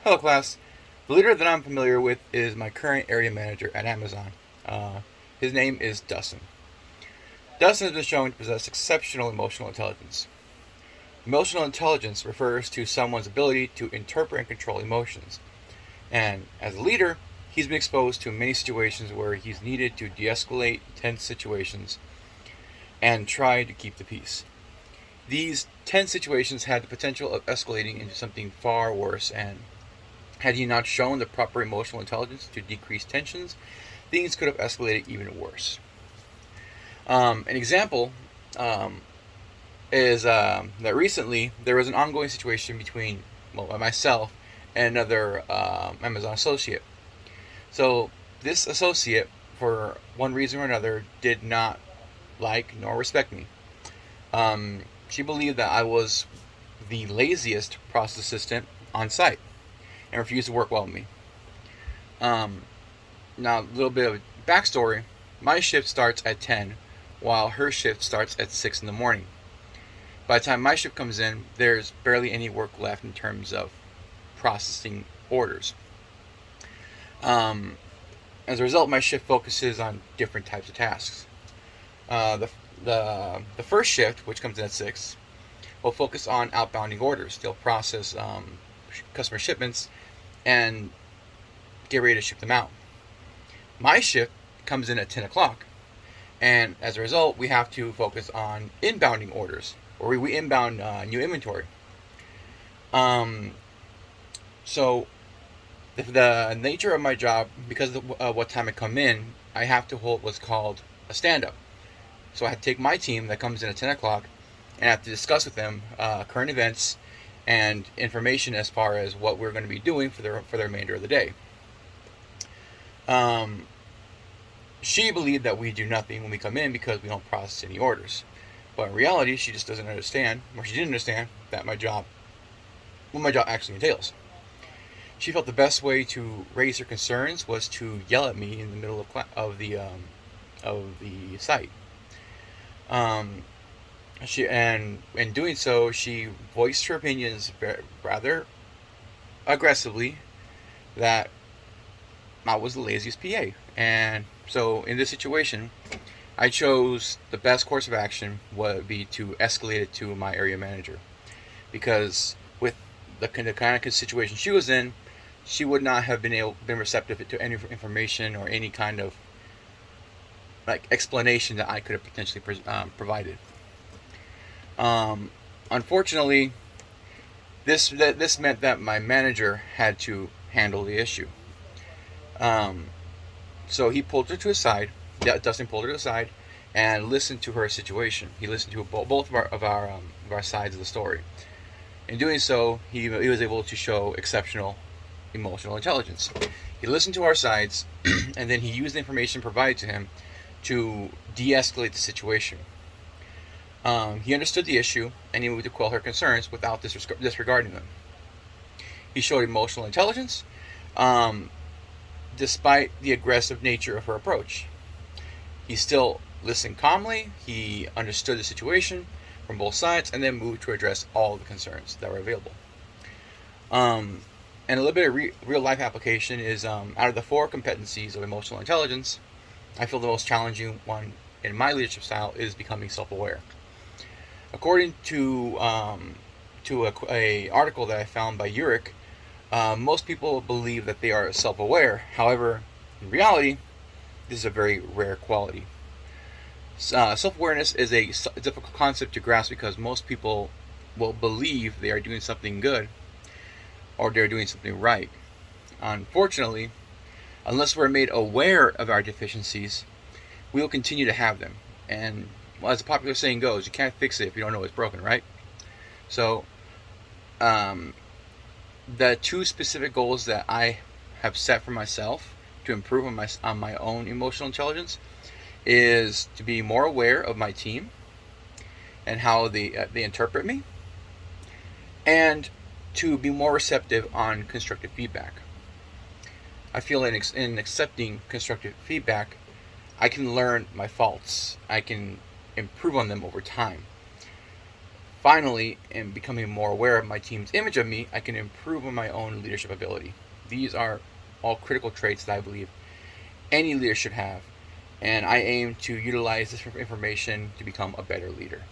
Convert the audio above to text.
Hello, class. The leader that I'm familiar with is my current area manager at Amazon. His name is Dustin. Dustin has been shown to possess exceptional emotional intelligence. Emotional intelligence refers to someone's ability to interpret and control emotions. And as a leader, he's been exposed to many situations where he's needed to de escalate tense situations and try to keep the peace. These tense situations had the potential of escalating into something far worse, and had he not shown the proper emotional intelligence to decrease tensions, things could have escalated even worse. An example is that recently there was an ongoing situation between myself and another Amazon associate. So this associate, for one reason or another, did not like nor respect me. She believed that I was the laziest process assistant on site and refused to work well with me. Um, Now, a little bit of backstory. My shift starts at 10, while her shift starts at 6 in the morning. By the time my shift comes in, there's barely any work left in terms of processing orders. Um, as a result, my shift focuses on different types of tasks. Uh, the, the first shift, which comes in at 6, will focus on outbounding orders. They'll process customer shipments and get ready to ship them out. My shift comes in at 10 o'clock, and as a result, we have to focus on inbounding orders, or we inbound new inventory. Um, so, the nature of my job, because of what time I come in, I have to hold what's called a stand up. So, I have to take my team that comes in at 10 o'clock and I have to discuss with them current events and information as far as what we're going to be doing for the remainder of the day. Um, she believed that we do nothing when we come in because we don't process any orders. But in reality, she just doesn't understand, or she didn't understand that what my job actually entails. She felt the best way to raise her concerns was to yell at me in the middle of the site. Um, she and in doing so, she voiced her opinions rather aggressively that I was the laziest PA. And so in this situation, I chose the best course of action would be to escalate it to my area manager, because with the kind of situation she was in, she would not have been receptive to any information or any kind of like explanation that I could have potentially provided. Um, Unfortunately, this meant that my manager had to handle the issue. Um, so he pulled her to his side. Dustin pulled her to the side and listened to her situation. He listened to both of our sides of the story. In doing so, he was able to show exceptional emotional intelligence. He listened to our sides, and then he used the information provided to him to de-escalate the situation. He understood the issue, and he moved to quell her concerns without disregarding them. He showed emotional intelligence, um, despite the aggressive nature of her approach. He still listened calmly, he understood the situation from both sides, and then moved to address all the concerns that were available. Um, and a little bit of real life application is out of the 4 competencies of emotional intelligence, I feel the most challenging one in my leadership style is becoming self aware. According to a article that I found by Uric, most people believe that they are self-aware. However, in reality, this is a very rare quality. Self-awareness is a difficult concept to grasp because most people will believe they are doing something good or they're doing something right. Unfortunately, unless we're made aware of our deficiencies, we will continue to have them. And well, as the popular saying goes, you can't fix it if you don't know it's broken, right? So, um, the 2 specific goals that I have set for myself to improve on my own emotional intelligence is to be more aware of my team and how they interpret me, and to be more receptive on constructive feedback. I feel in accepting constructive feedback, I can learn my faults. I can improve on them over time. Finally, in becoming more aware of my team's image of me, I can improve on my own leadership ability. These are all critical traits that I believe any leader should have, and I aim to utilize this information to become a better leader.